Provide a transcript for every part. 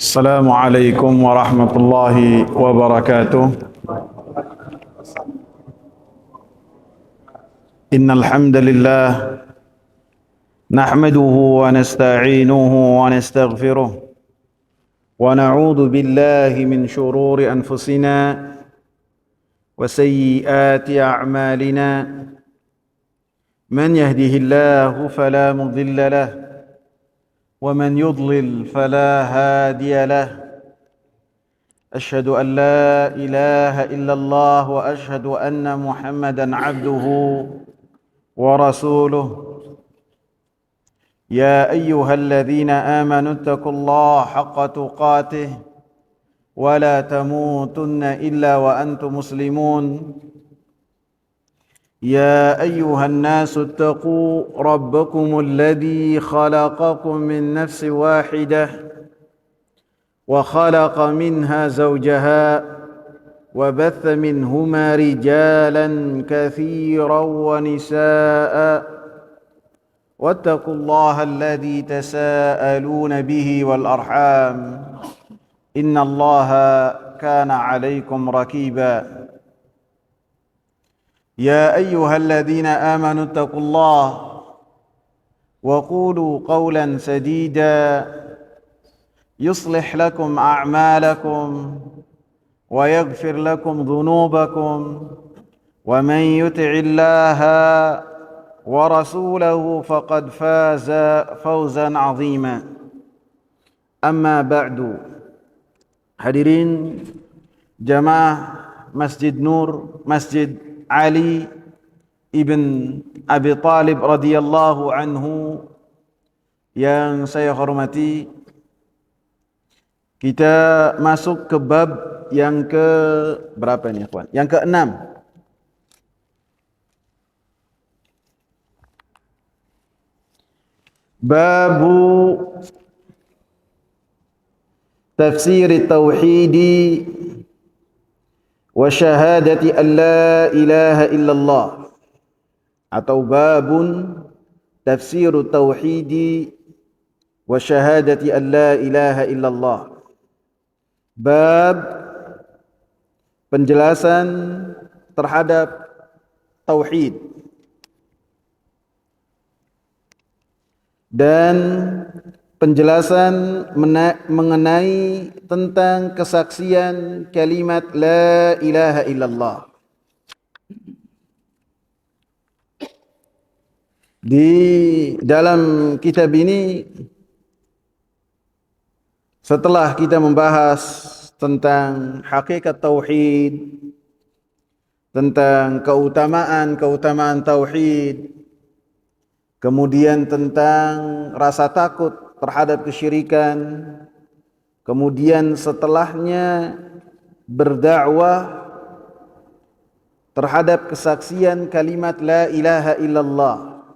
السلام عليكم ورحمة الله وبركاته. إن الحمد لله نحمده ونستعينه ونستغفره ونعوذ بالله من شرور أنفسنا وسيئات أعمالنا. من يهده الله فلا مضل له ومن يضلل فلا هادي له. أشهد أن لا إله إلا الله وأشهد أن محمدا عبده ورسوله. يا أيها الذين آمنوا اتقوا الله حق تقاته ولا تموتن إلا وأنتم مسلمون. يا أيها الناس اتقوا ربكم الذي خلقكم من نفس واحدة وخلق منها زوجها وبث منهما رجالا كثيرا ونساء واتقوا الله الذي تساءلون به والأرحام إن الله كان عليكم رقيبا. يا أيها الذين آمنوا اتقوا الله وقولوا قولا سديدا يصلح لكم أعمالكم ويغفر لكم ذنوبكم ومن يطع الله ورسوله فقد فاز فوزا عظيما. أما بعد. Hadirin jamaah Masjid Nur, Masjid Ali ibn Abi Talib radhiyallahu anhu yang saya hormati, kita masuk ke bab yang ke berapa ini, ikhwan? Yang ke-6. Babu tafsir tauhid wa syahadati an la ilaha illallah, atau babun tafsir tauhid wa syahadati an la ilaha illallah. Bab penjelasan terhadap tauhid dan penjelasan mengenai tentang kesaksian kalimat la ilaha illallah. Di dalam kitab ini, setelah kita membahas tentang hakikat tauhid, tentang keutamaan tauhid, kemudian tentang rasa takut terhadap kesyirikan, kemudian setelahnya berdakwah terhadap kesaksian kalimat la ilaha illallah.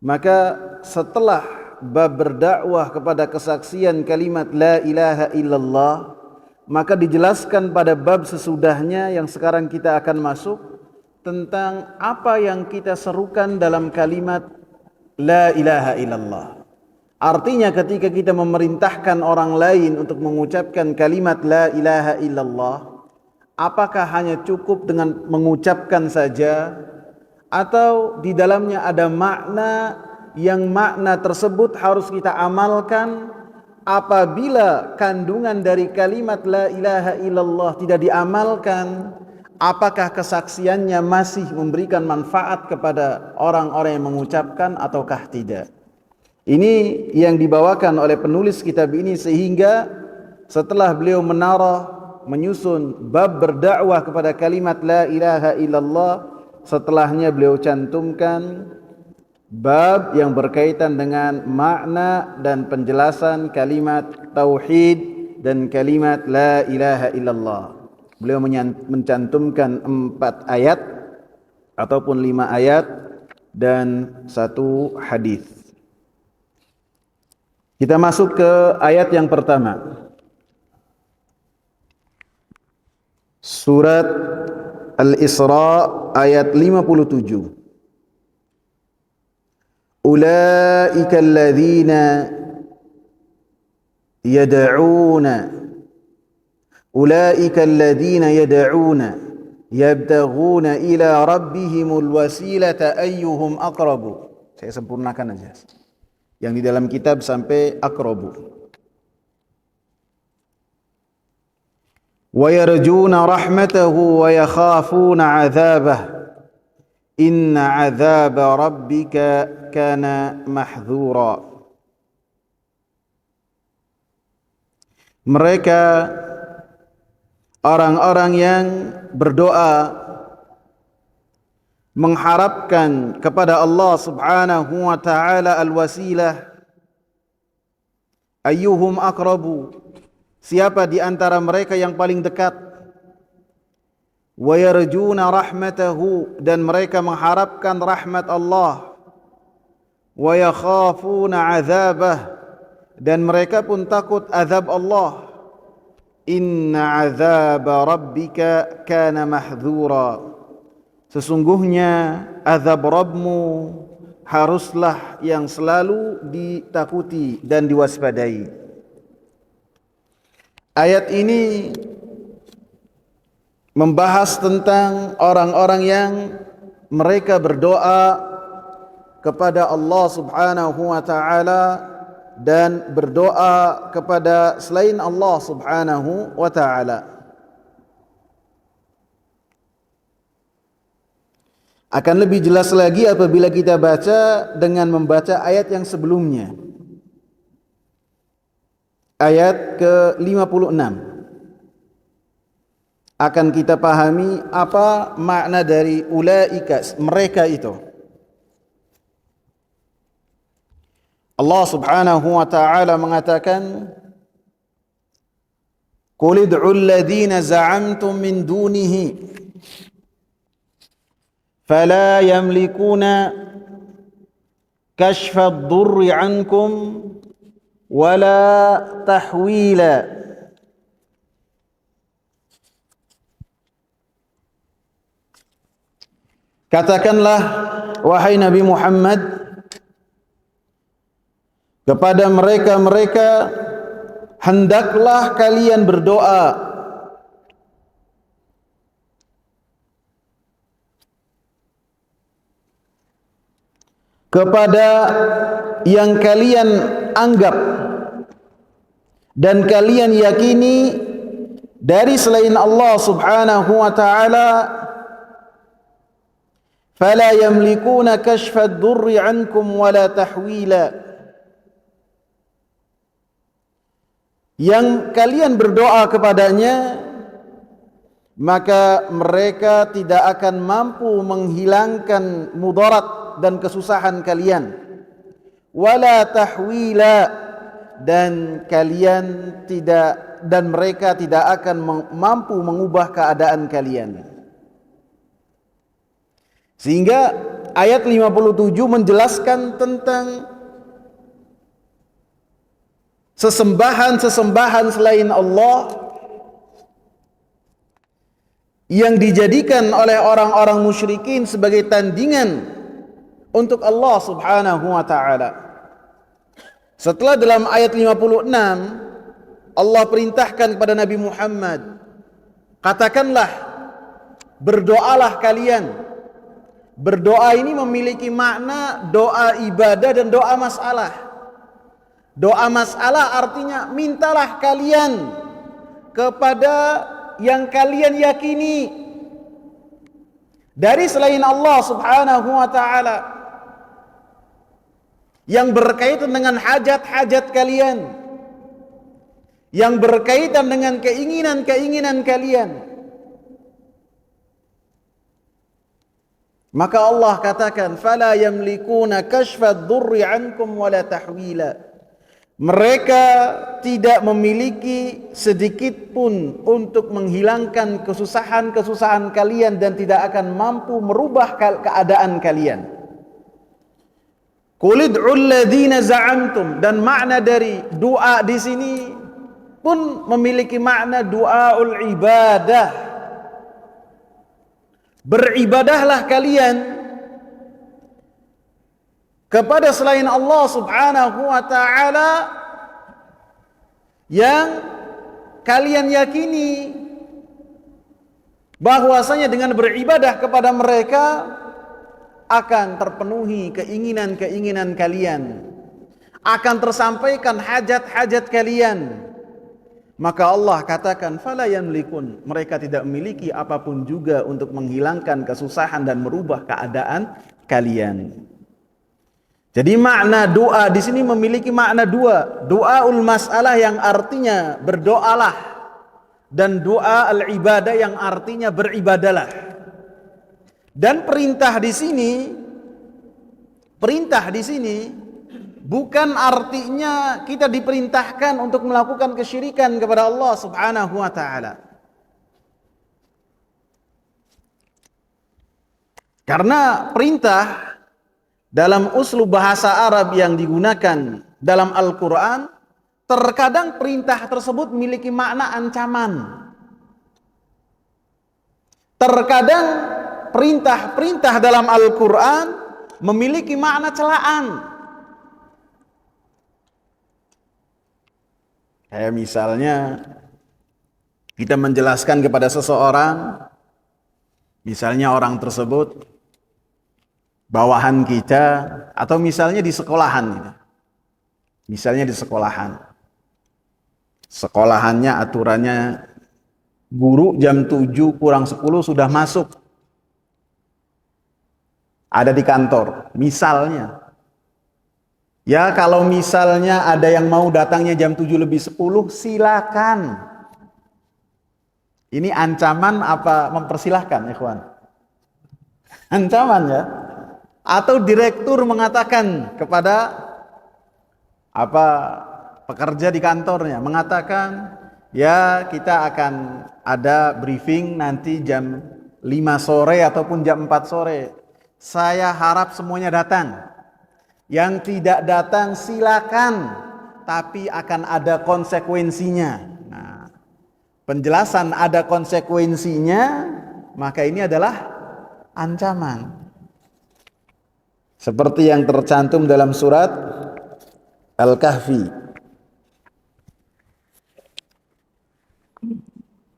Maka setelah bab berdakwah kepada kesaksian kalimat la ilaha illallah, maka dijelaskan pada bab sesudahnya yang sekarang kita akan masuk tentang apa yang kita serukan dalam kalimat la ilaha illallah. Artinya ketika kita memerintahkan orang lain untuk mengucapkan kalimat la ilaha illallah, apakah hanya cukup dengan mengucapkan saja, atau di dalamnya ada makna yang makna tersebut harus kita amalkan? Apabila kandungan dari kalimat la ilaha illallah tidak diamalkan, apakah kesaksiannya masih memberikan manfaat kepada orang-orang yang mengucapkan ataukah tidak? Ini yang dibawakan oleh penulis kitab ini, sehingga setelah beliau menyusun bab berdakwah kepada kalimat la ilaha illallah, setelahnya beliau cantumkan bab yang berkaitan dengan makna dan penjelasan kalimat tauhid dan kalimat la ilaha illallah. Beliau mencantumkan 4 ayat ataupun 5 ayat dan 1 hadis. Kita masuk ke ayat yang pertama. Surat Al-Isra ayat 57. Ulaika alladzina yad'una ulaika alladhina yad'una yabtaghuna ila rabbihimul wasilata ayyuhum aqrabu. Saya sempurnakan aja. Yang di dalam kitab sampai aqrabu. Wa yarjuna rahmatahu wa yakhafuna 'adzabah. Inna 'adzaba rabbika kana mahdzura. Mereka orang-orang yang berdoa mengharapkan kepada Allah Subhanahu wa taala al-wasilah, ayyuhum aqrabu, siapa di antara mereka yang paling dekat, wa yarjuna rahmatahu, dan mereka mengharapkan rahmat Allah, wa yakhafuna 'adzabah, dan mereka pun takut azab Allah. Inna 'adzaba rabbika kana mahdzura. Sesungguhnya azab Rabbmu haruslah yang selalu ditakuti dan diwaspadai. Ayat ini membahas tentang orang-orang yang mereka berdoa kepada Allah Subhanahu wa taala dan berdoa kepada selain Allah Subhanahu wa taala. Akan lebih jelas lagi apabila kita baca dengan membaca ayat yang sebelumnya. Ayat ke-56. Akan kita pahami apa makna dari ulaika, mereka itu. Allah Subhanahu wa taala mengatakan, "Qul ud'u alladhina za'amtum min dunihi fala yamlikuna kashfa ad-durri 'ankum wala tahwila." Katakanlah wahai Nabi Muhammad kepada mereka-mereka, hendaklah kalian berdoa kepada yang kalian anggap dan kalian yakini dari selain Allah Subhanahu wa taala, fala yamlikuna kashfa ad-durri 'ankum wala tahwila. Yang kalian berdoa kepadanya, maka mereka tidak akan mampu menghilangkan mudarat dan kesusahan kalian, wala tahwila, dan mereka tidak akan mampu mengubah keadaan kalian. Sehingga ayat 57 menjelaskan tentang sesembahan-sesembahan selain Allah yang dijadikan oleh orang-orang musyrikin sebagai tandingan untuk Allah Subhanahu wa taala. Setelah dalam ayat 56 Allah perintahkan kepada Nabi Muhammad, katakanlah, berdoalah kalian. Berdoa ini memiliki makna doa ibadah dan doa masalah. Doa masalah artinya mintalah kalian kepada yang kalian yakini dari selain Allah Subhanahu wa taala, yang berkaitan dengan hajat-hajat kalian, yang berkaitan dengan keinginan-keinginan kalian. Maka Allah katakan, fala yamlikuna kashfa ad-durri 'ankum wala tahwila. Mereka tidak memiliki sedikit pun untuk menghilangkan kesusahan-kesusahan kalian dan tidak akan mampu merubah keadaan kalian. Qul ud'u alladhina za'amtum, dan makna dari doa di sini pun memiliki makna doaul ibadah. Beribadahlah kalian kepada selain Allah Subhanahu wa taala yang kalian yakini bahwasanya dengan beribadah kepada mereka akan terpenuhi keinginan-keinginan kalian, akan tersampaikan hajat-hajat kalian. Maka Allah katakan, fala yamlikun, mereka tidak memiliki apapun juga untuk menghilangkan kesusahan dan merubah keadaan kalian. Jadi makna doa di sini memiliki makna dua. Doaul mas'alah yang artinya berdoalah, dan doa al-ibadah yang artinya beribadalah. Dan perintah di sini bukan artinya kita diperintahkan untuk melakukan kesyirikan kepada Allah Subhanahu wa taala. Karena perintah dalam uslub bahasa Arab yang digunakan dalam Al-Quran, terkadang perintah tersebut memiliki makna ancaman. Terkadang perintah-perintah dalam Al-Quran memiliki makna celaan. Kayak misalnya kita menjelaskan kepada seseorang, misalnya orang tersebut bawahan kita, atau misalnya di sekolahan gitu. Misalnya di sekolahan. Sekolahannya aturannya guru jam 7 kurang 10 sudah masuk. Ada di kantor, misalnya. Ya kalau misalnya ada yang mau datangnya jam 7 lebih 10, silakan. Ini ancaman apa mempersilahkan, ikhwan? Ancaman ya. Atau direktur mengatakan kepada pekerja di kantornya, mengatakan, ya kita akan ada briefing nanti jam 5 sore ataupun jam 4 sore. Saya harap semuanya datang. Yang tidak datang silakan, tapi akan ada konsekuensinya. Nah, penjelasan ada konsekuensinya, maka ini adalah ancaman. Seperti yang tercantum dalam surat Al-Kahfi.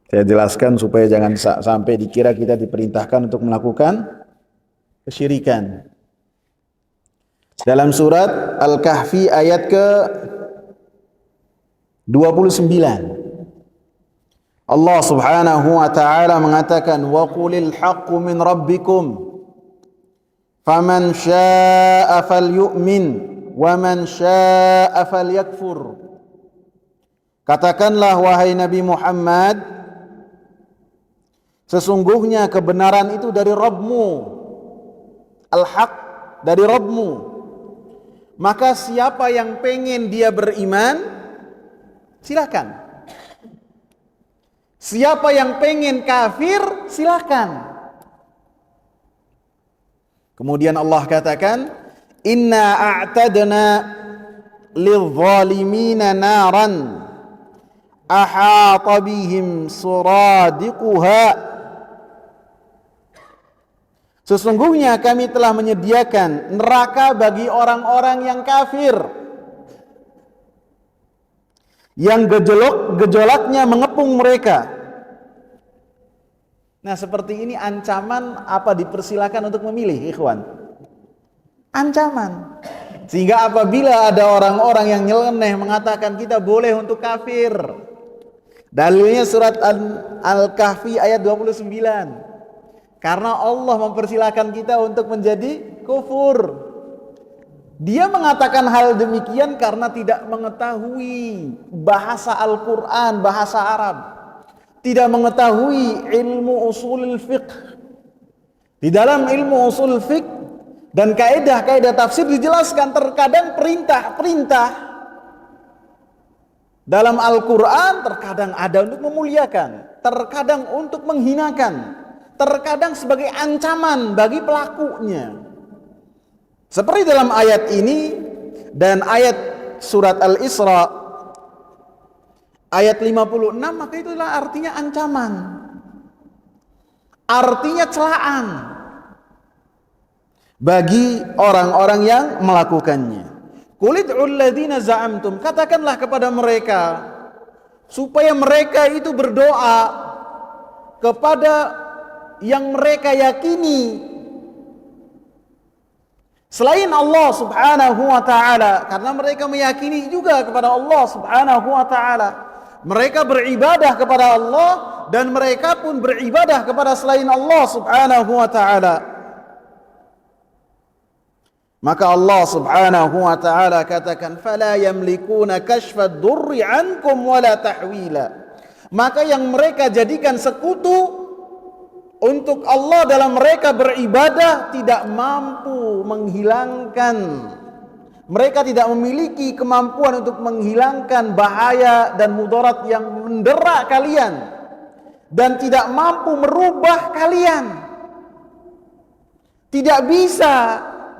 Saya jelaskan supaya jangan sampai dikira kita diperintahkan untuk melakukan kesyirikan. Dalam surat Al-Kahfi ayat ke-29, Allah Subhanahu wa taala mengatakan, wa qulil haqqu min rabbikum faman syaa'a falyu'min wa man syaa'a falyakfur. Katakanlah wahai Nabi Muhammad, sesungguhnya kebenaran itu dari Rabbmu, al-haq dari Rabbmu. Maka siapa yang pengen dia beriman, silakan. Siapa yang pengen kafir, silakan. Kemudian Allah katakan, inna a'tadna lidh-dhalimina naran ahata bihim suradiquha. Sesungguhnya kami telah menyediakan neraka bagi orang-orang yang kafir, yang gejolaknya mengepung mereka. Nah, seperti ini ancaman apa dipersilakan untuk memilih, ikhwan? Ancaman. Sehingga apabila ada orang-orang yang nyeleneh mengatakan kita boleh untuk kafir, dalilnya surat Al-Kahfi ayat 29. Karena Allah mempersilakan kita untuk menjadi kufur. Dia mengatakan hal demikian karena tidak mengetahui bahasa Al-Quran, bahasa Arab. Tidak mengetahui ilmu usulul fiqh. Di dalam ilmu usul fiqh dan kaidah-kaidah tafsir dijelaskan terkadang perintah-perintah dalam Al-Quran terkadang ada untuk memuliakan, terkadang untuk menghinakan, terkadang sebagai ancaman bagi pelakunya. Seperti dalam ayat ini dan ayat surat Al-Isra ayat 56, maka itulah artinya ancaman. Artinya celaan bagi orang-orang yang melakukannya. Qul ud'ul ladzina za'amtum, katakanlah kepada mereka, supaya mereka itu berdoa kepada yang mereka yakini selain Allah subhanahu wa ta'ala, karena mereka meyakini juga kepada Allah subhanahu wa ta'ala. Mereka beribadah kepada Allah dan mereka pun beribadah kepada selain Allah subhanahu wa ta'ala. Maka Allah subhanahu wa ta'ala katakan, فَلَا يَمْلِكُونَ كَشْفَ الضُّرِّ عَنْكُمْ وَلَا تَحْوِيلًا. Maka yang mereka jadikan sekutu untuk Allah dalam mereka beribadah tidak mampu menghilangkan, mereka tidak memiliki kemampuan untuk menghilangkan bahaya dan mudarat yang mendera kalian, dan tidak mampu merubah kalian. Tidak bisa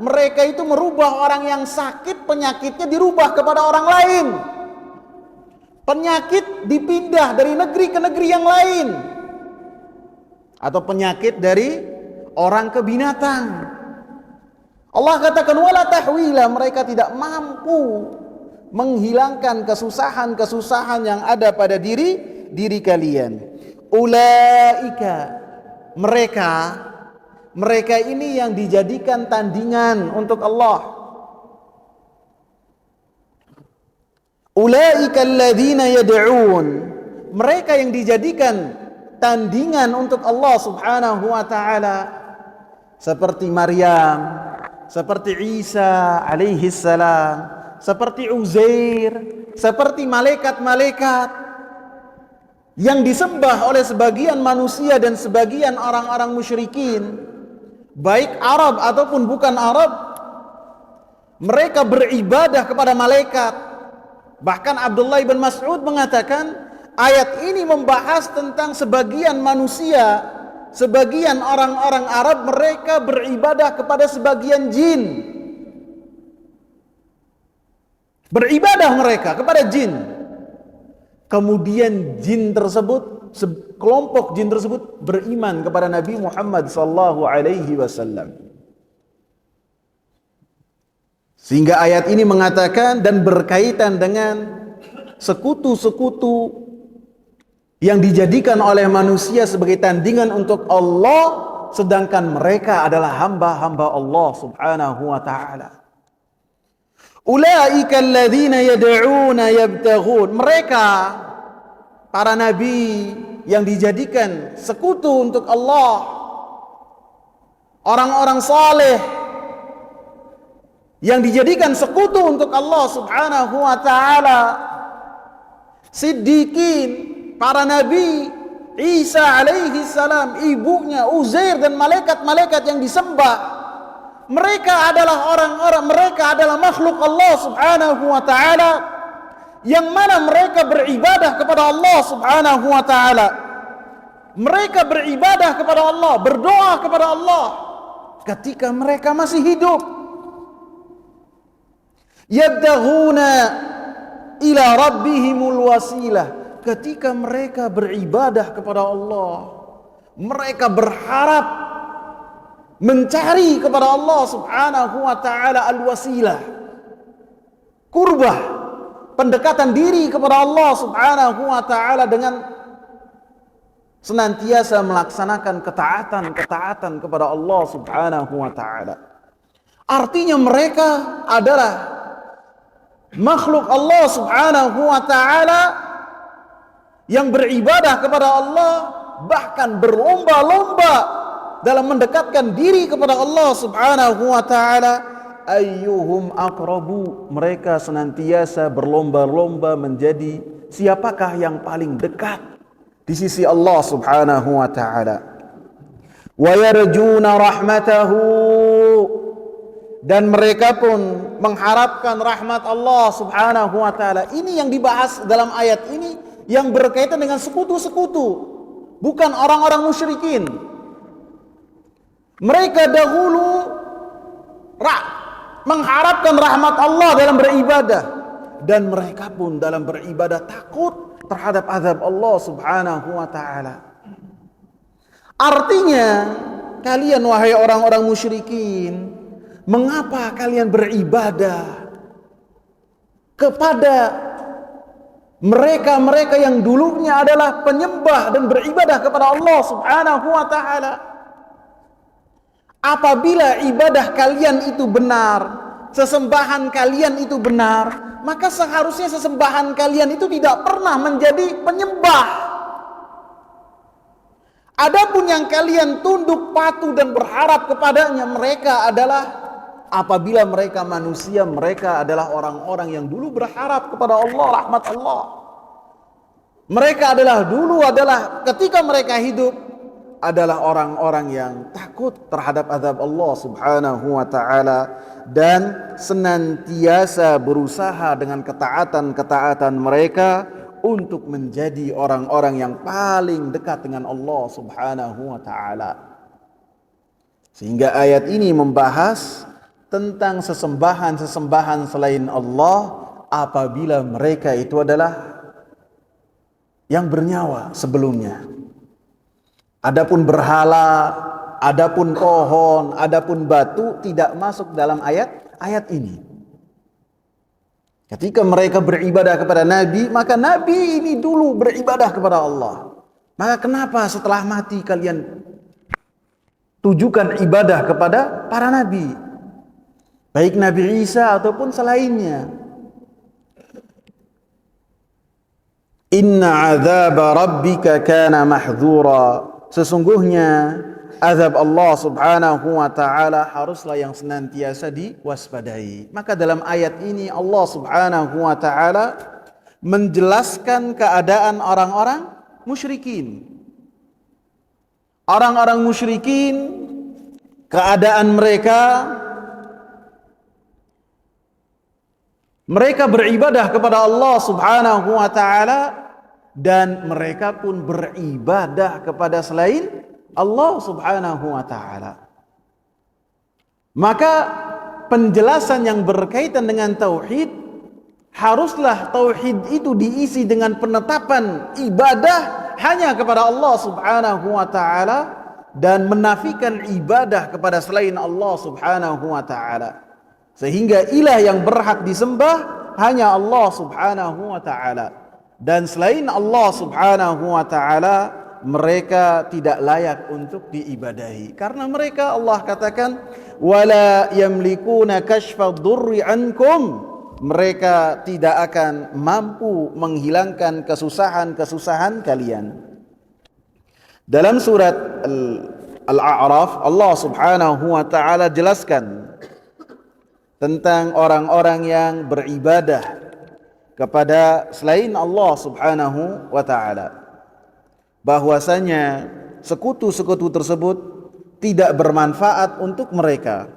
mereka itu merubah orang yang sakit, penyakitnya dirubah kepada orang lain. Penyakit dipindah dari negeri ke negeri yang lain, atau penyakit dari orang ke binatang. Allah katakan wala tahwila, mereka tidak mampu menghilangkan kesusahan-kesusahan yang ada pada diri kalian. Ulaika, mereka ini yang dijadikan tandingan untuk Allah. Ulaika alladzina yad'un, mereka yang dijadikan tandingan untuk Allah subhanahu wa ta'ala, seperti Maryam, seperti Isa alaihi salam, seperti Uzair, seperti malaikat-malaikat yang disembah oleh sebagian manusia dan sebagian orang-orang musyrikin, baik Arab ataupun bukan Arab. Mereka beribadah kepada malaikat. Bahkan Abdullah bin Mas'ud mengatakan, ayat ini membahas tentang sebagian manusia, sebagian orang-orang Arab, mereka beribadah kepada sebagian jin. Beribadah mereka kepada jin. Kemudian jin tersebut, kelompok jin tersebut beriman kepada Nabi Muhammad sallallahu alaihi wasallam. Sehingga ayat ini mengatakan dan berkaitan dengan sekutu-sekutu yang dijadikan oleh manusia sebagai tandingan untuk Allah, sedangkan mereka adalah hamba-hamba Allah subhanahu wa ta'ala. Ulaika alladzina yad'una yabtaghun, mereka para nabi yang dijadikan sekutu untuk Allah, orang-orang saleh yang dijadikan sekutu untuk Allah subhanahu wa ta'ala, siddiqin, para nabi, Isa alaihi salam, ibunya Uzair, dan malaikat-malaikat yang disembah. Mereka adalah orang-orang, mereka adalah makhluk Allah subhanahu wa ta'ala, yang mana mereka beribadah kepada Allah subhanahu wa ta'ala. Mereka beribadah kepada Allah, berdoa kepada Allah ketika mereka masih hidup. Yabtaghuna ila rabbihimul wasilah, ketika mereka beribadah kepada Allah, mereka berharap mencari kepada Allah subhanahu wa ta'ala al-wasilah, kurbah, pendekatan diri kepada Allah subhanahu wa ta'ala dengan senantiasa melaksanakan ketaatan kepada Allah subhanahu wa ta'ala. Artinya mereka adalah makhluk Allah subhanahu wa ta'ala yang beribadah kepada Allah, bahkan berlomba-lomba dalam mendekatkan diri kepada Allah subhanahu wa ta'ala. Ayyuhum aqrabu, mereka senantiasa berlomba-lomba menjadi siapakah yang paling dekat di sisi Allah subhanahu wa ta'ala. Wa yarjuna rahmatahu, dan mereka pun mengharapkan rahmat Allah subhanahu wa ta'ala. Ini yang dibahas dalam ayat ini, yang berkaitan dengan sekutu-sekutu, bukan orang-orang musyrikin. Mereka dahulu mengharapkan rahmat Allah dalam beribadah, dan mereka pun dalam beribadah takut terhadap azab Allah subhanahu wa ta'ala. Artinya, kalian wahai orang-orang musyrikin, mengapa kalian beribadah kepada Mereka-mereka yang dulunya adalah penyembah dan beribadah kepada Allah Subhanahu wa taala. Apabila ibadah kalian itu benar, sesembahan kalian itu benar, maka seharusnya sesembahan kalian itu tidak pernah menjadi penyembah. Adapun yang kalian tunduk patuh dan berharap kepadanya, mereka adalah, apabila mereka manusia, mereka adalah orang-orang yang dulu berharap kepada Allah, rahmat Allah. Mereka adalah ketika mereka hidup adalah orang-orang yang takut terhadap azab Allah Subhanahu wa taala dan senantiasa berusaha dengan ketaatan-ketaatan mereka untuk menjadi orang-orang yang paling dekat dengan Allah Subhanahu wa taala. Sehingga ayat ini membahas tentang sesembahan-sesembahan selain Allah apabila mereka itu adalah yang bernyawa sebelumnya. Adapun berhala, adapun pohon, adapun batu tidak masuk dalam ayat ini. Ketika mereka beribadah kepada Nabi, maka Nabi ini dulu beribadah kepada Allah. Maka kenapa setelah mati kalian tujukan ibadah kepada para Nabi? Baik Nabi Isa ataupun selainnya. Inna azab rabbika kana mahdzura. Sesungguhnya azab Allah Subhanahu wa taala haruslah yang senantiasa diwaspadai. Maka dalam ayat ini Allah Subhanahu wa taala menjelaskan keadaan orang-orang musyrikin. Orang-orang musyrikin, keadaan mereka beribadah kepada Allah Subhanahu wa taala dan mereka pun beribadah kepada selain Allah Subhanahu wa taala. Maka penjelasan yang berkaitan dengan tauhid, haruslah tauhid itu diisi dengan penetapan ibadah hanya kepada Allah Subhanahu wa taala dan menafikan ibadah kepada selain Allah Subhanahu wa taala. Sehingga ilah yang berhak disembah hanya Allah Subhanahu wa taala. Dan selain Allah Subhanahu wa taala mereka tidak layak untuk diibadahi. Karena mereka, Allah katakan, wala yamlikuna kashfa dhurri ankum. Mereka tidak akan mampu menghilangkan kesusahan-kesusahan kalian. Dalam surat Al-A'raf, Allah Subhanahu wa taala jelaskan tentang orang-orang yang beribadah kepada selain Allah Subhanahu wa taala, bahwasanya sekutu-sekutu tersebut tidak bermanfaat untuk mereka,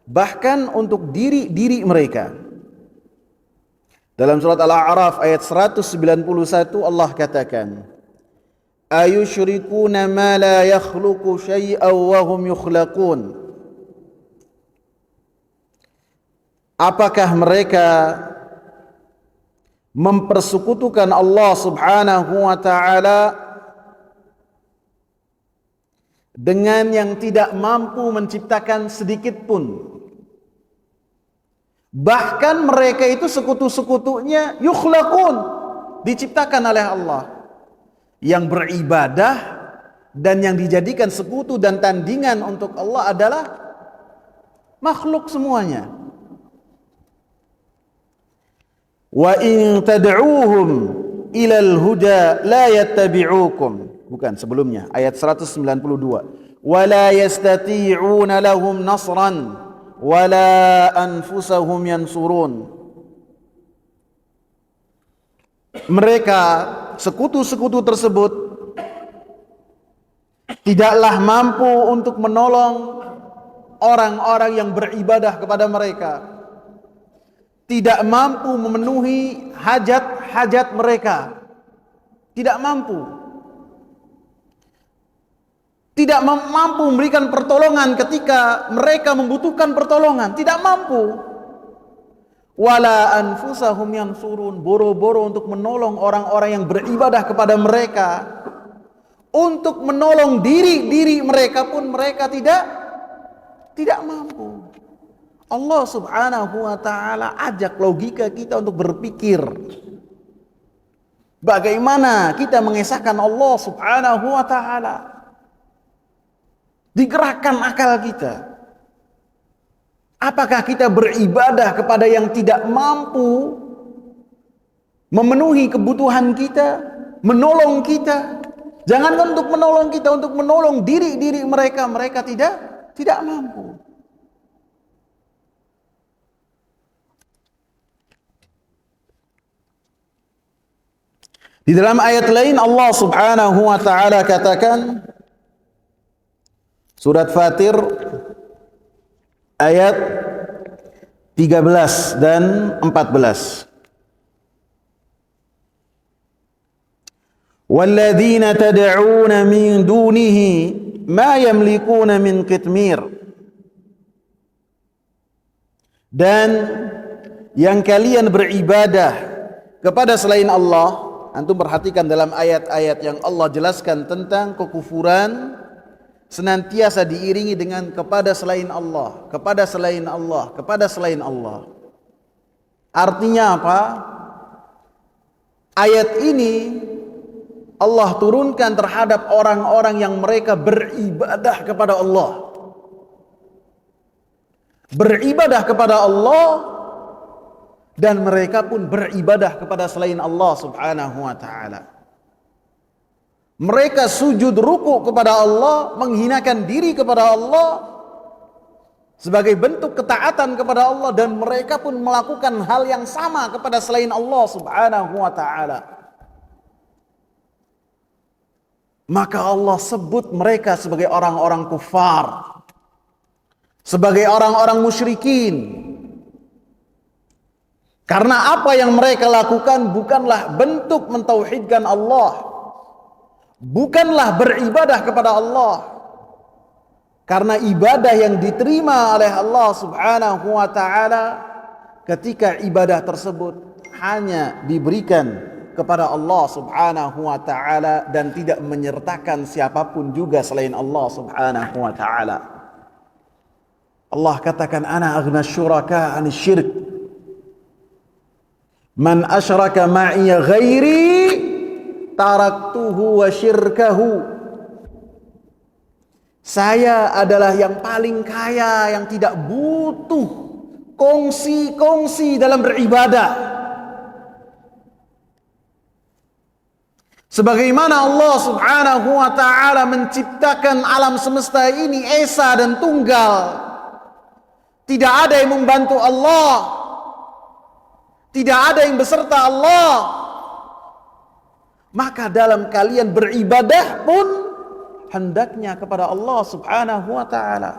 bahkan untuk diri mereka. Dalam surat Al-A'raf ayat 191 Allah katakan, ayusyrikuna ma la yakhluqu syai'an wa hum yukhlaqun. Apakah mereka mempersekutukan Allah Subhanahu wa taala dengan yang tidak mampu menciptakan sedikit pun? Bahkan mereka itu sekutu-sekutunya yukhlaqun, diciptakan oleh Allah. Yang beribadah dan yang dijadikan sekutu dan tandingan untuk Allah adalah makhluk semuanya. Wa in tad'uuhum ilal huda la yattabi'ukum. Bukan, sebelumnya ayat 192. Wa la yastati'una lahum nasran wa la anfusahum yansurun. Mereka, sekutu-sekutu tersebut, tidaklah mampu untuk menolong orang-orang yang beribadah kepada mereka, tidak mampu memenuhi hajat-hajat mereka, tidak mampu memberikan pertolongan ketika mereka membutuhkan pertolongan, tidak mampu. Wala anfusahum yansurun, boro-boro untuk menolong orang-orang yang beribadah kepada mereka, untuk menolong diri mereka pun mereka tidak mampu. Allah Subhanahu wa taala ajak logika kita untuk berpikir. Bagaimana kita mengesahkan Allah subhanahu wa ta'ala? Digerakkan akal kita. Apakah kita beribadah kepada yang tidak mampu memenuhi kebutuhan kita, menolong kita? Jangankan untuk menolong kita, untuk menolong diri mereka, mereka tidak mampu. Di dalam ayat lain Allah subhanahu wa ta'ala katakan, surat Fatir ayat 13 dan 14. Walladzina tad'una min dunihi ma yamlikuna min qitmir. Dan yang kalian beribadah kepada selain Allah, antum perhatikan dalam ayat-ayat yang Allah jelaskan tentang kekufuran senantiasa diiringi dengan kepada selain Allah, kepada selain Allah, kepada selain Allah. Artinya apa? Ayat ini Allah turunkan terhadap orang-orang yang mereka beribadah kepada Allah. Beribadah kepada Allah dan mereka pun beribadah kepada selain Allah subhanahu wa ta'ala. Mereka sujud ruku kepada Allah, menghinakan diri kepada Allah sebagai bentuk ketaatan kepada Allah, dan mereka pun melakukan hal yang sama kepada selain Allah subhanahu wa ta'ala. Maka Allah sebut mereka sebagai orang-orang kufar, sebagai orang-orang musyrikin. Karena apa yang mereka lakukan bukanlah bentuk mentauhidkan Allah, bukanlah beribadah kepada Allah. Karena ibadah yang diterima oleh Allah subhanahu wa ta'ala, ketika ibadah tersebut hanya diberikan kepada Allah subhanahu wa ta'ala dan tidak menyertakan siapapun juga selain Allah subhanahu wa ta'ala. Allah katakan, ana aghna syuraka 'anil syirk. Man asyraka ma'iya ghairi taraktuhu wa syirkahu. Saya adalah yang paling kaya, yang tidak butuh kongsi-kongsi dalam beribadah. Sebagaimana Allah subhanahu wa ta'ala menciptakan alam semesta ini esa dan tunggal, tidak ada yang membantu Allah, tidak ada yang beserta Allah. Maka dalam kalian beribadah pun hendaknya kepada Allah subhanahu wa ta'ala.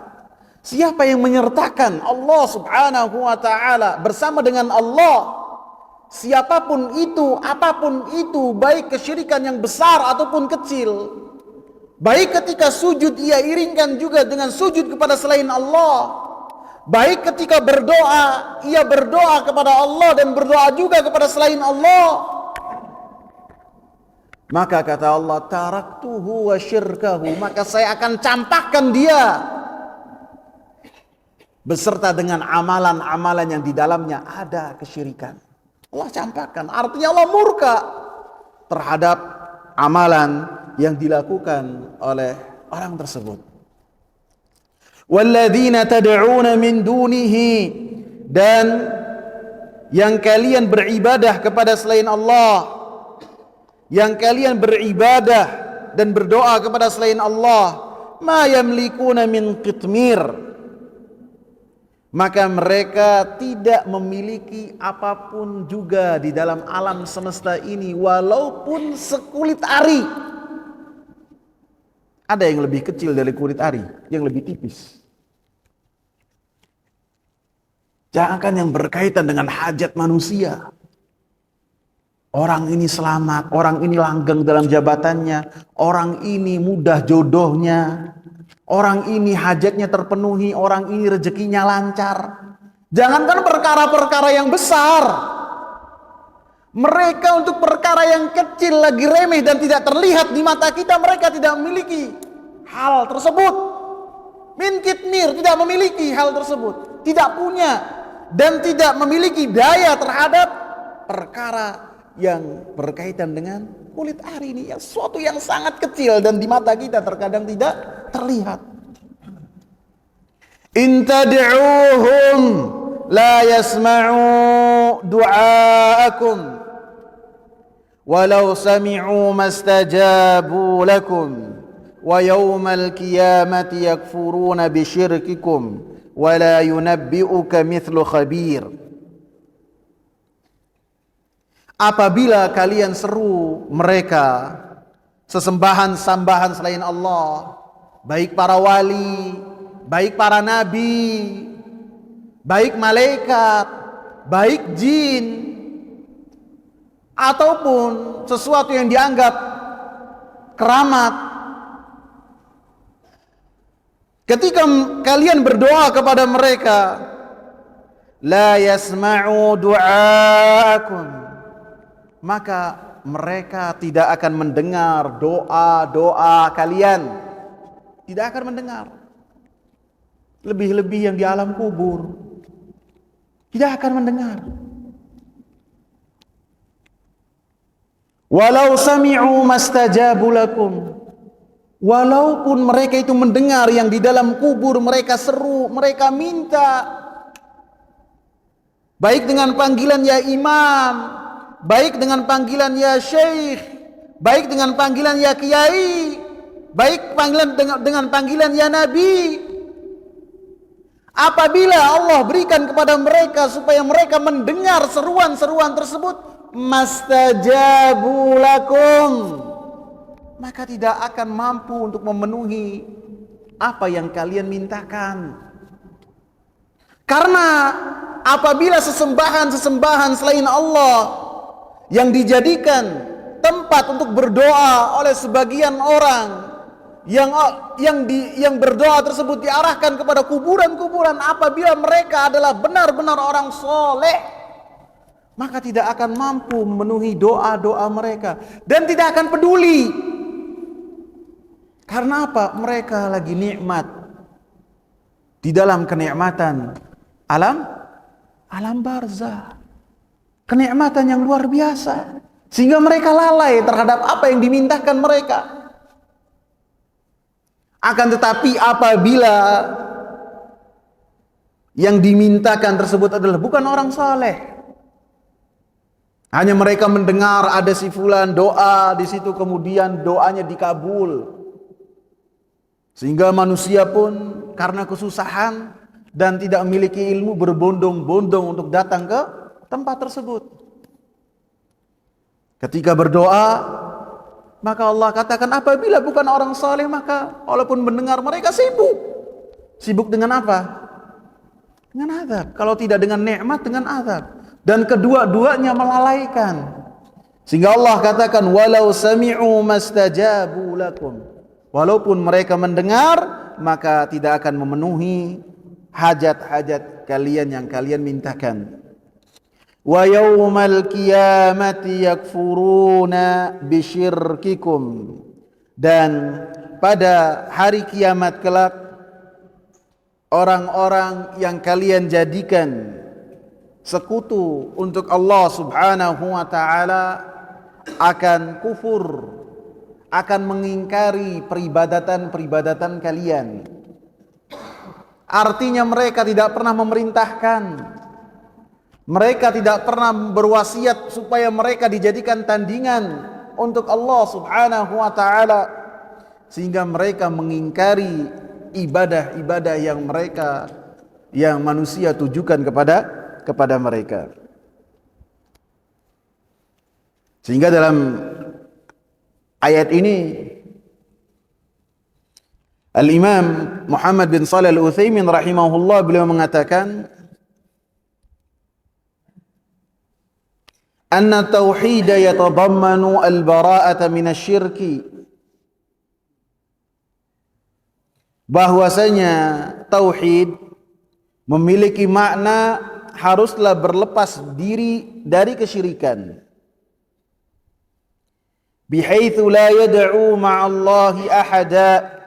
Siapa yang menyertakan Allah subhanahu wa ta'ala bersama dengan Allah, siapapun itu, apapun itu, baik kesyirikan yang besar ataupun kecil, baik ketika sujud ia iringkan juga dengan sujud kepada selain Allah, baik ketika berdoa ia berdoa kepada Allah dan berdoa juga kepada selain Allah, maka kata Allah, taraktuhu wa syirkahu, maka saya akan campakkan dia beserta dengan amalan-amalan yang di dalamnya ada kesyirikan. Allah campakkan, artinya Allah murka terhadap amalan yang dilakukan oleh orang tersebut. Walladzina tad'una min dunihi, dan yang kalian beribadah kepada selain Allah, yang kalian beribadah dan berdoa kepada selain Allah, ma yamlikuna min qitmir, maka mereka tidak memiliki apapun juga di dalam alam semesta ini, walaupun sekulit ari. Ada yang lebih kecil dari kulit ari, yang lebih tipis. Jangankan yang berkaitan dengan hajat manusia. Orang ini selamat, orang ini langgeng dalam jabatannya, orang ini mudah jodohnya, orang ini hajatnya terpenuhi, orang ini rezekinya lancar. Jangankan perkara-perkara yang besar, mereka untuk perkara yang kecil lagi remeh dan tidak terlihat di mata kita, mereka tidak memiliki hal tersebut. Min kitmir, tidak memiliki hal tersebut, tidak punya dan tidak memiliki daya terhadap perkara yang berkaitan dengan kulit ari ini, yang sesuatu yang sangat kecil dan di mata kita terkadang tidak terlihat. In tad'uuhum la yasma'u du'aakum walau sami'u mastajabu lakum wa yawmal qiyamati yakfuruna bisyirkikum wa la yunabbi'uka mithlu khabir. Apabila kalian seru mereka sesembahan-sambahan selain Allah, baik para wali, baik para nabi, baik malaikat, baik jin, ataupun sesuatu yang dianggap keramat, ketika kalian berdoa kepada mereka, la yasma'u du'aakum, maka mereka tidak akan mendengar doa-doa kalian. Tidak akan mendengar. Lebih-lebih yang di alam kubur, tidak akan mendengar. Walau sami'u mastajabu lakum, walaupun mereka itu mendengar yang di dalam kubur mereka seru, mereka minta, baik dengan panggilan ya imam, baik dengan panggilan ya syekh, baik dengan panggilan ya kiai, baik panggilan dengan panggilan ya nabi. Apabila Allah berikan kepada mereka supaya mereka mendengar seruan-seruan tersebut, mastajabu lakum, maka tidak akan mampu untuk memenuhi apa yang kalian mintakan. Karena apabila sesembahan-sesembahan selain Allah yang dijadikan tempat untuk berdoa oleh sebagian orang, yang berdoa tersebut diarahkan kepada kuburan-kuburan, apabila mereka adalah benar-benar orang soleh, maka tidak akan mampu memenuhi doa-doa mereka dan tidak akan peduli. Karena apa? Mereka lagi nikmat di dalam kenikmatan alam barzah, kenikmatan yang luar biasa, sehingga mereka lalai terhadap apa yang dimintakan mereka. Akan tetapi apabila yang dimintakan tersebut adalah bukan orang saleh, hanya mereka mendengar ada si fulan doa di situ, kemudian doanya dikabul, sehingga manusia pun karena kesusahan dan tidak memiliki ilmu berbondong-bondong untuk datang ke tempat tersebut. Ketika berdoa, maka Allah katakan apabila bukan orang saleh, maka walaupun mendengar mereka sibuk. Sibuk dengan apa? Dengan azab. Kalau tidak dengan nikmat, dengan azab. Dan kedua-duanya melalaikan. Sehingga Allah katakan walau sami'u mastajabu lakum. Walaupun mereka mendengar, maka tidak akan memenuhi hajat-hajat kalian yang kalian mintakan. Wa yawmal qiyamati yakfuruna bisyirkikum, dan pada hari kiamat kelak orang-orang yang kalian jadikan sekutu untuk Allah Subhanahu wa taala akan kufur, akan mengingkari peribadatan-peribadatan kalian. Artinya mereka tidak pernah memerintahkan, mereka tidak pernah berwasiat supaya mereka dijadikan tandingan untuk Allah Subhanahu wa taala, sehingga mereka mengingkari ibadah-ibadah yang manusia tujukan kepada mereka. Sehingga dalam ayat ini Al-Imam Muhammad bin Shalih Al-Utsaimin rahimahullah beliau mengatakan anna tauhid yatadammanu al-bara'ata minasyirki, bahwasanya tauhid memiliki makna haruslah berlepas diri dari kesyirikan. Bihaitsu la yad'u ma'allahi ahada,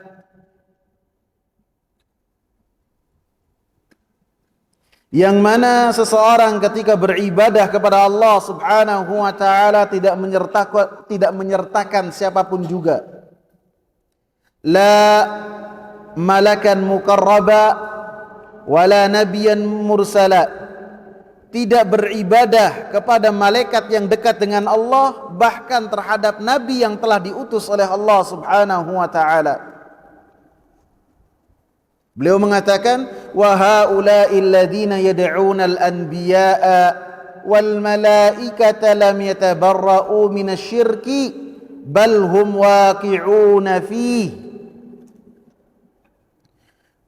yang mana seseorang ketika beribadah kepada Allah Subhanahu wa taala tidak menyertakan siapapun juga, la malakan muqarraba wala nabiyan mursala, tidak beribadah kepada malaikat yang dekat dengan Allah, bahkan terhadap nabi yang telah diutus oleh Allah Subhanahu wa taala. Beliau mengatakan, wa haula'il ladzina yad'una al-anbiya'a wal malaikata lam yatabarra'u minasyirki bal hum waqi'una fihi.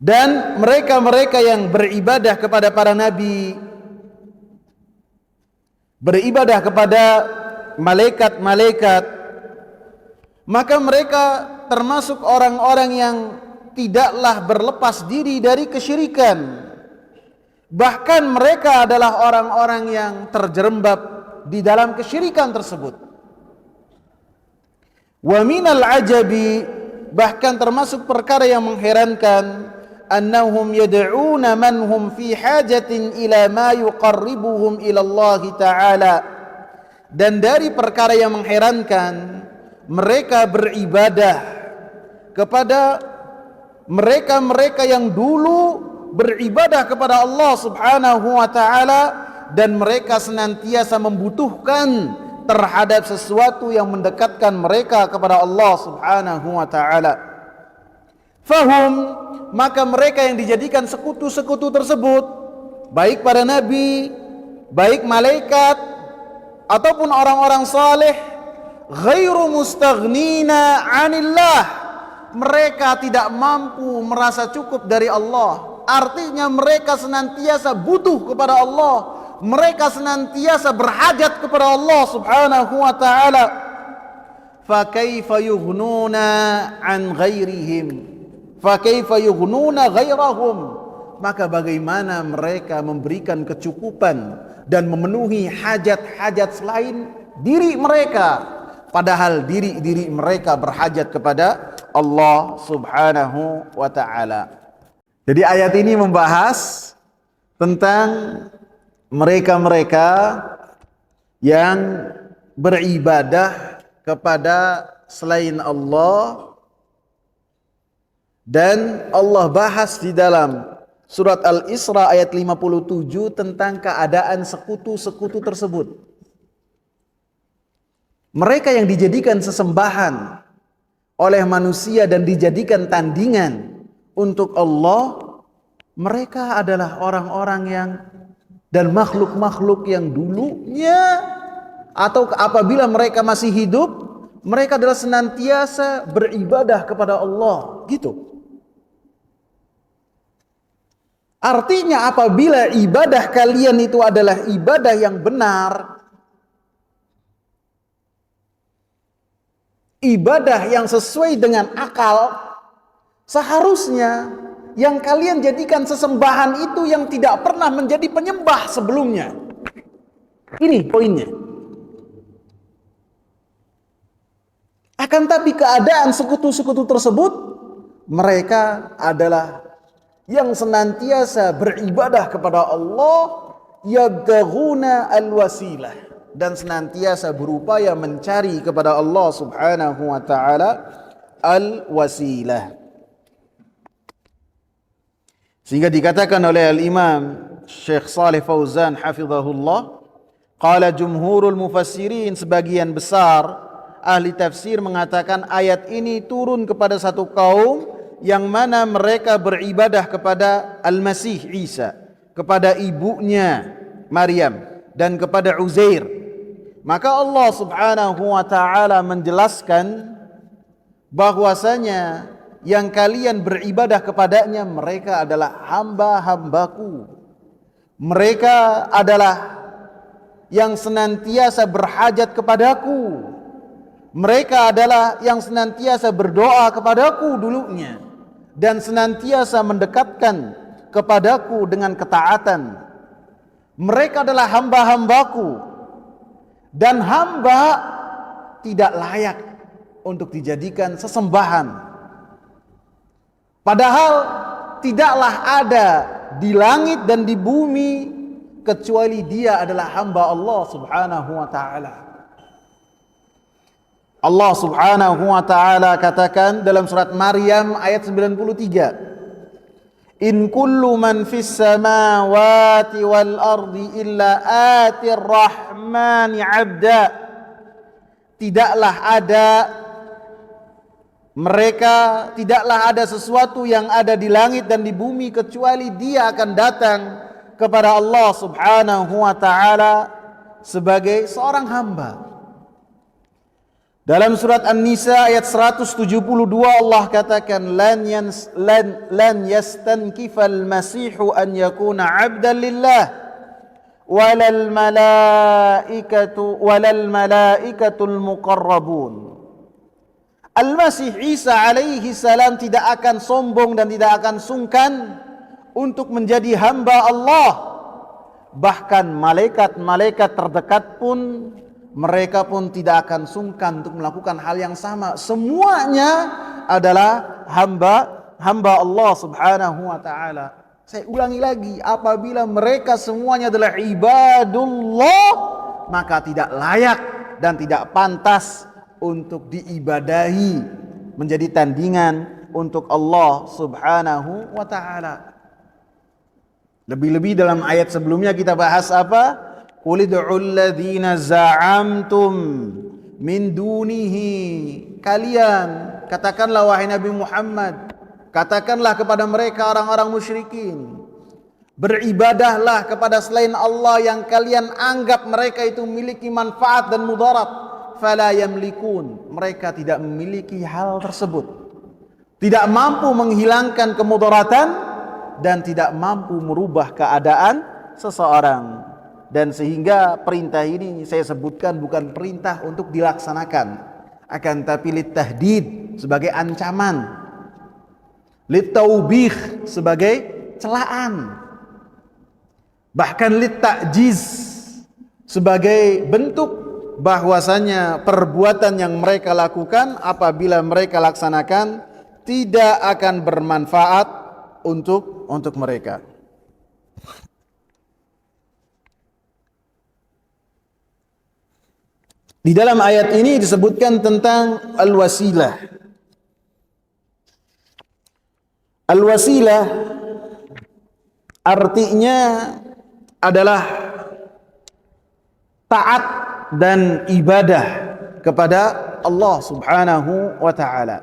Dan mereka-mereka yang beribadah kepada para nabi, beribadah kepada malaikat-malaikat, maka mereka termasuk orang-orang yang tidaklah berlepas diri dari kesyirikan. Bahkan mereka adalah orang-orang yang terjerembab di dalam kesyirikan tersebut. Wa minal ajabi, bahkan termasuk perkara yang mengherankan, annahum yad'una man hum fi hajatin ila ma yuqarribuhum ila Allah Ta'ala. Dan dari perkara yang mengherankan, mereka beribadah kepada mereka-mereka yang dulu beribadah kepada Allah Subhanahu wa taala, dan mereka senantiasa membutuhkan terhadap sesuatu yang mendekatkan mereka kepada Allah Subhanahu wa taala. Fahum, maka mereka yang dijadikan sekutu-sekutu tersebut, baik para nabi, baik malaikat ataupun orang-orang saleh, ghairu mustaghnina 'anillah, mereka tidak mampu merasa cukup dari Allah. Artinya mereka senantiasa butuh kepada Allah, mereka senantiasa berhajat kepada Allah Subhanahu wa taala. Fa kaifa yughnuna an ghairihim, fa kaifa yughnuna ghairahum, maka bagaimana mereka memberikan kecukupan dan memenuhi hajat-hajat selain diri mereka, padahal diri mereka berhajat kepada Allah Subhanahu wa ta'ala. Jadi ayat ini membahas tentang mereka-mereka yang beribadah kepada selain Allah, dan Allah bahas di dalam surat Al-Isra ayat 57 tentang keadaan sekutu-sekutu tersebut. Mereka yang dijadikan sesembahan oleh manusia dan dijadikan tandingan untuk Allah, mereka adalah orang-orang yang dan makhluk-makhluk yang dulunya atau apabila mereka masih hidup, mereka adalah senantiasa beribadah kepada Allah, gitu. Artinya apabila ibadah kalian itu adalah ibadah yang benar, ibadah yang sesuai dengan akal, seharusnya yang kalian jadikan sesembahan itu yang tidak pernah menjadi penyembah sebelumnya. Ini poinnya. Akan tapi keadaan sekutu-sekutu tersebut, mereka adalah yang senantiasa beribadah kepada Allah, yabtaghuna al-wasilah, dan senantiasa berupaya mencari kepada Allah Subhanahu wa taala al-wasilah. Sehingga dikatakan oleh al-Imam Syekh Shalih Fauzan hafizahullah, qala jumhurul mufassirin, sebagian besar ahli tafsir mengatakan ayat ini turun kepada satu kaum yang mana mereka beribadah kepada Al-Masih Isa, kepada ibunya Maryam, dan kepada Uzair. Maka Allah Subhanahu wa taala menjelaskan bahwasanya yang kalian beribadah kepadanya, mereka adalah hamba-hambaku. Mereka adalah yang senantiasa berhajat kepadaku. Mereka adalah yang senantiasa berdoa kepadaku dulunya, dan senantiasa mendekatkan kepadaku dengan ketaatan. Mereka adalah hamba-hambaku, dan hamba tidak layak untuk dijadikan sesembahan. Padahal tidaklah ada di langit dan di bumi kecuali dia adalah hamba Allah subhanahu wa ta'ala. Allah subhanahu wa ta'ala katakan dalam surat Maryam ayat 93, In kullu man fis samawati wal ardi illa atir rahmani abda. Tidaklah ada sesuatu yang ada di langit dan di bumi kecuali dia akan datang kepada Allah subhanahu wa ta'ala sebagai seorang hamba. Dalam surat An-Nisa ayat 172 Allah katakan lan yastankifal masihu an yakuna 'abdan lillah walal malaikatul muqarrabun. Al-Masih Isa alaihi salam tidak akan sombong dan tidak akan sungkan untuk menjadi hamba Allah. Bahkan malaikat-malaikat terdekat pun mereka pun tidak akan sungkan untuk melakukan hal yang sama. Semuanya adalah hamba Allah subhanahu wa ta'ala. Saya ulangi lagi, apabila mereka semuanya adalah ibadullah, maka tidak layak dan tidak pantas untuk diibadahi, menjadi tandingan untuk Allah subhanahu wa ta'ala. Lebih-lebih dalam ayat sebelumnya kita bahas apa? Qul ud'ul ladzina za'amtum min dunihi. Kalian katakanlah wahai Nabi Muhammad, katakanlah kepada mereka orang-orang musyrikin, beribadahlah kepada selain Allah yang kalian anggap mereka itu memiliki manfaat dan mudarat. Fala yamlikun. Mereka tidak memiliki hal tersebut, tidak mampu menghilangkan kemudaratan dan tidak mampu merubah keadaan seseorang. Dan sehingga perintah ini saya sebutkan bukan perintah untuk dilaksanakan, akan tapi litahdid sebagai ancaman, litaubih sebagai celaan, bahkan litakjiz sebagai bentuk bahwasanya perbuatan yang mereka lakukan apabila mereka laksanakan tidak akan bermanfaat untuk mereka. Di dalam ayat ini disebutkan tentang al-wasilah. Al-wasilah artinya adalah taat dan ibadah kepada Allah subhanahu wa ta'ala.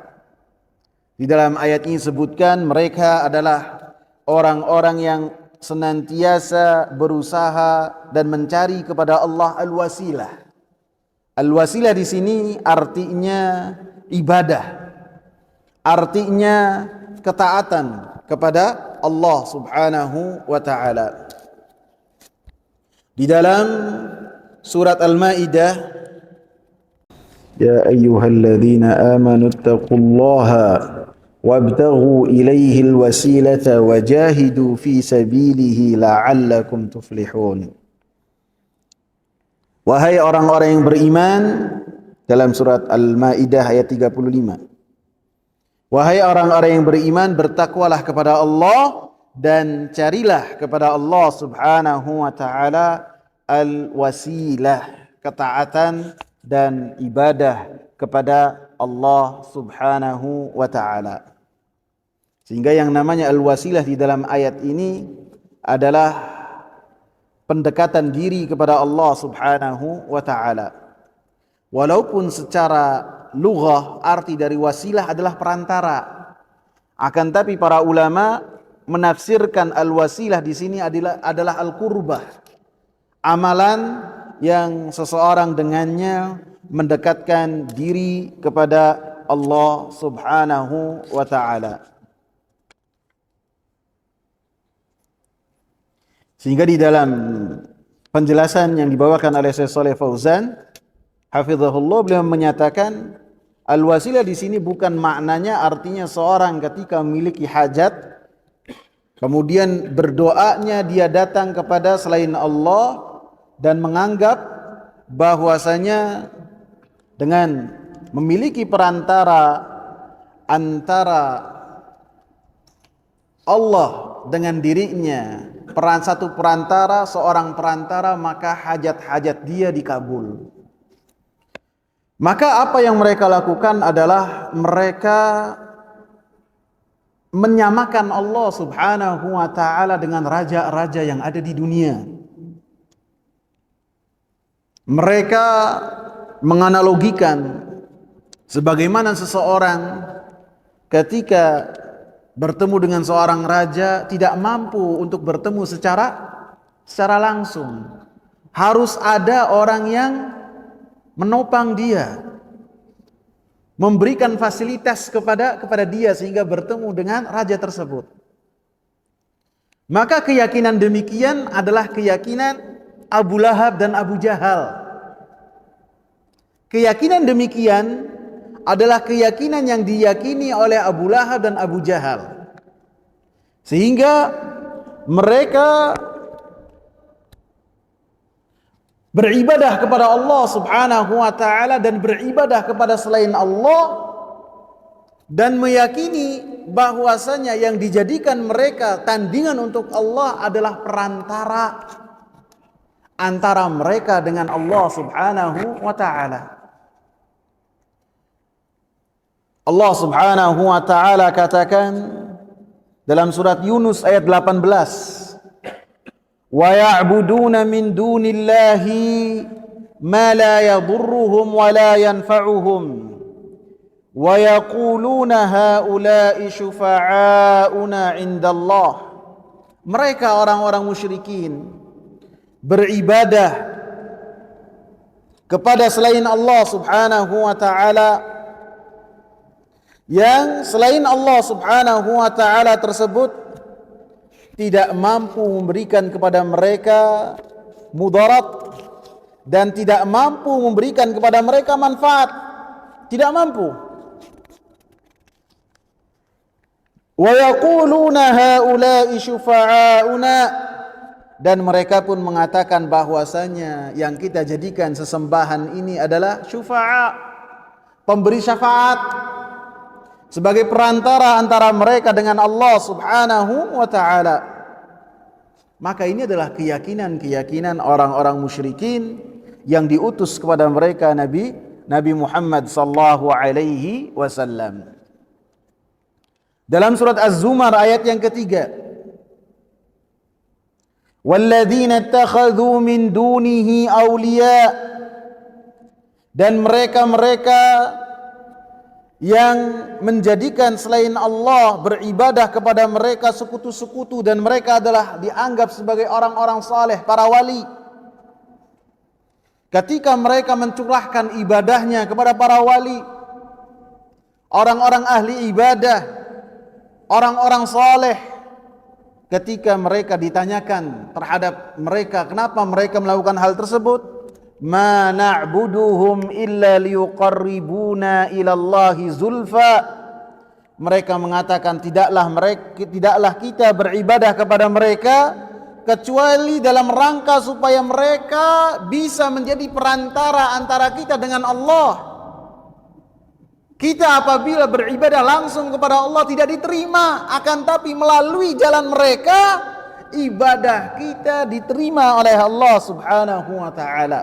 Di dalam ayat ini disebutkan mereka adalah orang-orang yang senantiasa berusaha dan mencari kepada Allah al-wasilah. Al-wasilah di sini artinya ibadah, artinya ketaatan kepada Allah subhanahu wa ta'ala. Di dalam surat Al-Maidah, Ya ayyuhalladzina amanu ittaqullaha wabtaghu ilaihil wasilata wajahidu fi sabilihi la'allakum tuflihun. Wahai orang-orang yang beriman, dalam surat Al-Maidah ayat 35. Wahai orang-orang yang beriman, bertakwalah kepada Allah dan carilah kepada Allah subhanahu wa ta'ala al-wasilah, ketaatan dan ibadah kepada Allah subhanahu wa ta'ala. Sehingga yang namanya al-wasilah di dalam ayat ini adalah pendekatan diri kepada Allah subhanahu wa ta'ala. Walaupun secara lughah arti dari wasilah adalah perantara, akan tapi para ulama menafsirkan al-wasilah di sini adalah al-qurbah, amalan yang seseorang dengannya mendekatkan diri kepada Allah subhanahu wa ta'ala. Sehingga di dalam penjelasan yang dibawakan oleh Syekh Shalih Fauzan hafizahullah, beliau menyatakan al-wasilah di sini bukan maknanya artinya seorang ketika memiliki hajat kemudian berdoanya dia datang kepada selain Allah dan menganggap bahwasanya dengan memiliki perantara antara Allah dengan dirinya satu perantara, seorang perantara, maka hajat-hajat dia dikabul. Maka apa yang mereka lakukan adalah mereka menyamakan Allah Subhanahu wa ta'ala dengan raja-raja yang ada di dunia. Mereka menganalogikan sebagaimana seseorang ketika bertemu dengan seorang raja tidak mampu untuk bertemu secara langsung. Harus ada orang yang menopang dia, memberikan fasilitas kepada dia sehingga bertemu dengan raja tersebut. Maka keyakinan demikian adalah keyakinan Abu Lahab dan Abu Jahal. Keyakinan demikian adalah keyakinan yang diyakini oleh Abu Lahab dan Abu Jahal. Sehingga mereka beribadah kepada Allah Subhanahu wa ta'ala dan beribadah kepada selain Allah, dan meyakini bahwasanya yang dijadikan mereka tandingan untuk Allah adalah perantara antara mereka dengan Allah Subhanahu wa ta'ala. Allah Subhanahu wa ta'ala katakan dalam surat Yunus ayat 18, wa ya'buduna min dunillahi ma la yadurruhum wa la yanfa'uhum wa yaquluna haula'i syufa'auna 'indallah. Mereka orang-orang musyrikin beribadah kepada selain Allah Subhanahu wa ta'ala, yang selain Allah Subhanahu wa ta'ala tersebut tidak mampu memberikan kepada mereka mudarat dan tidak mampu memberikan kepada mereka manfaat. Tidak mampu. Wa yaquluna haula'i syufa'auna, dan mereka pun mengatakan bahwasanya yang kita jadikan sesembahan ini adalah syufa'a, pemberi syafaat, sebagai perantara antara mereka dengan Allah Subhanahu wa ta'ala. Maka ini adalah keyakinan orang-orang musyrikin yang diutus kepada mereka Nabi Muhammad sallallahu alaihi wasallam. Dalam surat Az-Zumar ayat yang ketiga, walladzina ittakhadhu min dunihi awliya, dan mereka yang menjadikan selain Allah beribadah kepada mereka sekutu-sekutu, dan mereka adalah dianggap sebagai orang-orang saleh, para wali. Ketika mereka mencurahkan ibadahnya kepada para wali, orang-orang ahli ibadah, orang-orang saleh, ketika mereka ditanyakan terhadap mereka kenapa mereka melakukan hal tersebut, ma na'buduhum illa liyuqarribuna ilallahi zulfa, mereka mengatakan tidaklah kita beribadah kepada mereka kecuali dalam rangka supaya mereka bisa menjadi perantara antara kita dengan Allah. Kita apabila beribadah langsung kepada Allah tidak diterima, akan tapi melalui jalan mereka ibadah kita diterima oleh Allah Subhanahu wa ta'ala.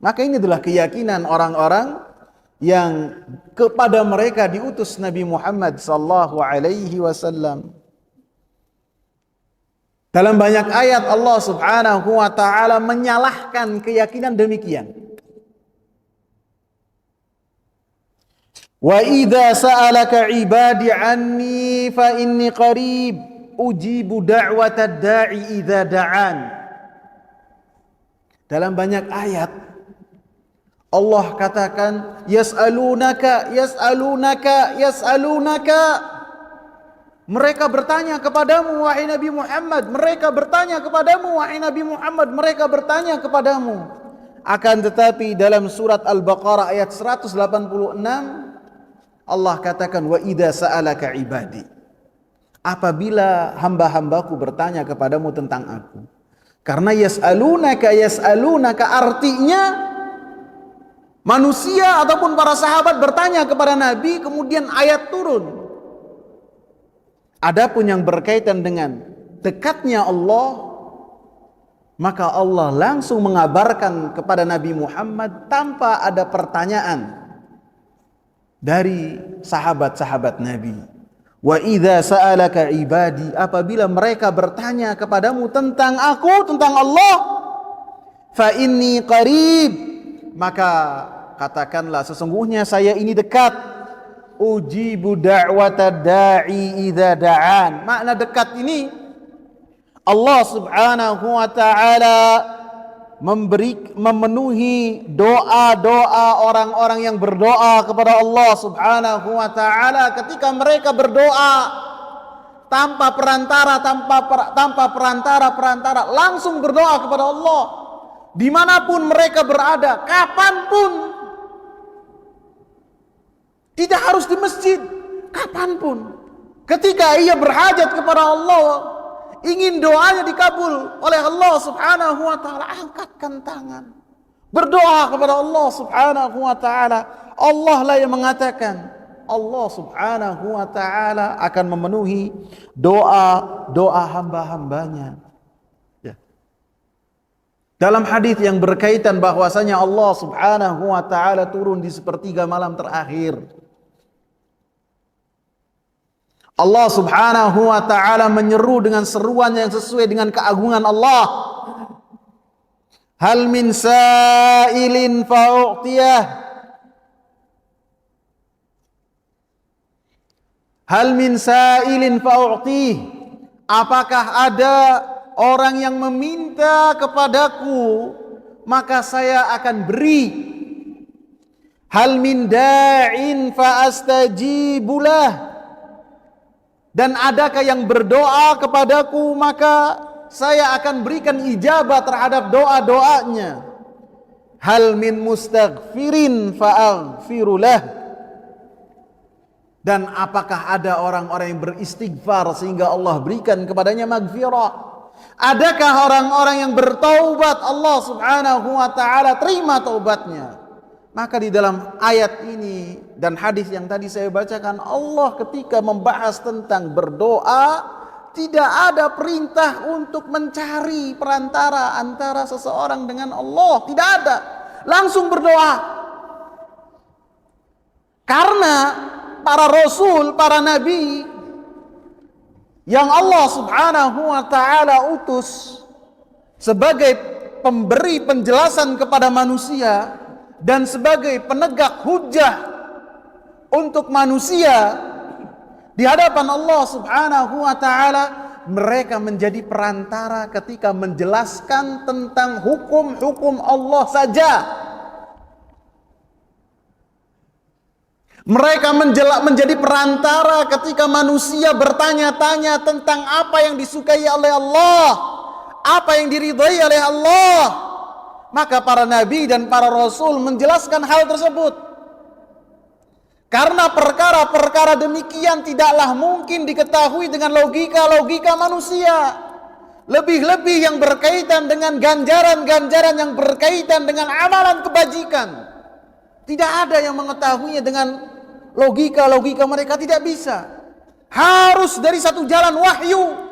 Maka ini adalah keyakinan orang-orang yang kepada mereka diutus Nabi Muhammad sallallahu alaihi wasallam. Dalam banyak ayat Allah Subhanahu wa ta'ala menyalahkan keyakinan demikian. Wa idza sa'alaka 'ibadi 'anni fa inni qarib ujibu da'watad da'i idza da'an. Dalam banyak ayat Allah katakan yas'alunaka. Mereka bertanya kepadamu wahai Nabi Muhammad, mereka bertanya kepadamu wahai Nabi Muhammad, mereka bertanya kepadamu. Akan tetapi dalam surat Al-Baqarah ayat 186 Allah katakan wa idza sa'alaka ibadi, apabila hamba-hambaku bertanya kepadamu tentang aku. Karena yas'alunaka artinya manusia ataupun para sahabat bertanya kepada Nabi, kemudian ayat turun. Adapun yang berkaitan dengan dekatnya Allah, maka Allah langsung mengabarkan kepada Nabi Muhammad tanpa ada pertanyaan dari sahabat-sahabat Nabi. Wa idza sa'alaka ibadi, apabila mereka bertanya kepadamu tentang aku, tentang Allah, fa inni qarib, maka katakanlah sesungguhnya saya ini dekat. Ujibu da'wata da'i idza da'an. Makna dekat ini, Allah Subhanahu wa ta'ala memenuhi doa-doa orang-orang yang berdoa kepada Allah Subhanahu wa ta'ala ketika mereka berdoa tanpa perantara, langsung berdoa kepada Allah dimanapun mereka berada, kapanpun. Tidak harus di masjid, kapanpun. Ketika ia berhajat kepada Allah, ingin doanya dikabul oleh Allah Subhanahu wa ta'ala, angkatkan tangan, berdoa kepada Allah Subhanahu wa ta'ala. Allah lah yang mengatakan, Allah Subhanahu wa ta'ala akan memenuhi doa hamba-hambanya. Ya. Dalam hadis yang berkaitan bahwasanya Allah Subhanahu wa ta'ala turun di sepertiga malam terakhir, Allah Subhanahu wa ta'ala menyeru dengan seruan yang sesuai dengan keagungan Allah. Hal min sa'ilin fa'u'tiyah. Hal min sa'ilin fa'u'tih. Apakah ada orang yang meminta kepadaku, maka saya akan beri. Hal min da'in fa'astajibulah. Dan adakah yang berdoa kepadaku, maka saya akan berikan ijabah terhadap doa-doanya. Hal min mustaghfirin fa'aghfirulah. Dan apakah ada orang-orang yang beristighfar sehingga Allah berikan kepadanya maghfirah? Adakah orang-orang yang bertaubat, Allah Subhanahu wa ta'ala terima taubatnya? Maka di dalam ayat ini dan hadis yang tadi saya bacakan, Allah ketika membahas tentang berdoa, tidak ada perintah untuk mencari perantara antara seseorang dengan Allah. Tidak ada. Langsung berdoa. Karena para rasul, para nabi yang Allah Subhanahu wa ta'ala utus sebagai pemberi penjelasan kepada manusia dan sebagai penegak hujjah untuk manusia di hadapan Allah Subhanahu wa ta'ala, mereka menjadi perantara ketika menjelaskan tentang hukum-hukum Allah saja. Mereka menjadi perantara ketika manusia bertanya-tanya tentang apa yang disukai oleh Allah, apa yang diridhai oleh Allah. Maka para nabi dan para rasul menjelaskan hal tersebut. Karena perkara-perkara demikian tidaklah mungkin diketahui dengan logika-logika manusia. Lebih-lebih yang berkaitan dengan ganjaran-ganjaran yang berkaitan dengan amalan kebajikan. Tidak ada yang mengetahuinya dengan logika-logika mereka, tidak bisa. Harus dari satu jalan wahyu.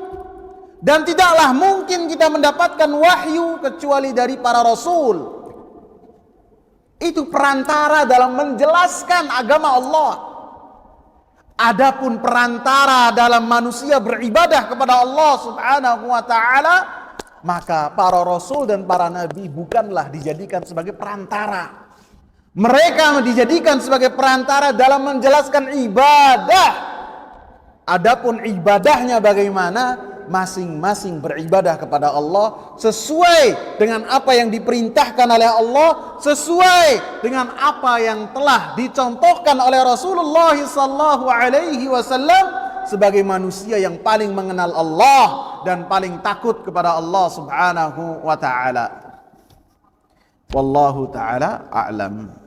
Dan tidaklah mungkin kita mendapatkan wahyu kecuali dari para rasul. Itu perantara dalam menjelaskan agama Allah. Adapun perantara dalam manusia beribadah kepada Allah Subhanahu wa ta'ala, maka para rasul dan para nabi bukanlah dijadikan sebagai perantara. Mereka dijadikan sebagai perantara dalam menjelaskan ibadah. Adapun ibadahnya bagaimana? Masing-masing beribadah kepada Allah sesuai dengan apa yang diperintahkan oleh Allah, sesuai dengan apa yang telah dicontohkan oleh Rasulullah sallallahu alaihi wasallam sebagai manusia yang paling mengenal Allah dan paling takut kepada Allah Subhanahu wa ta'ala. Wallahu ta'ala a'lam.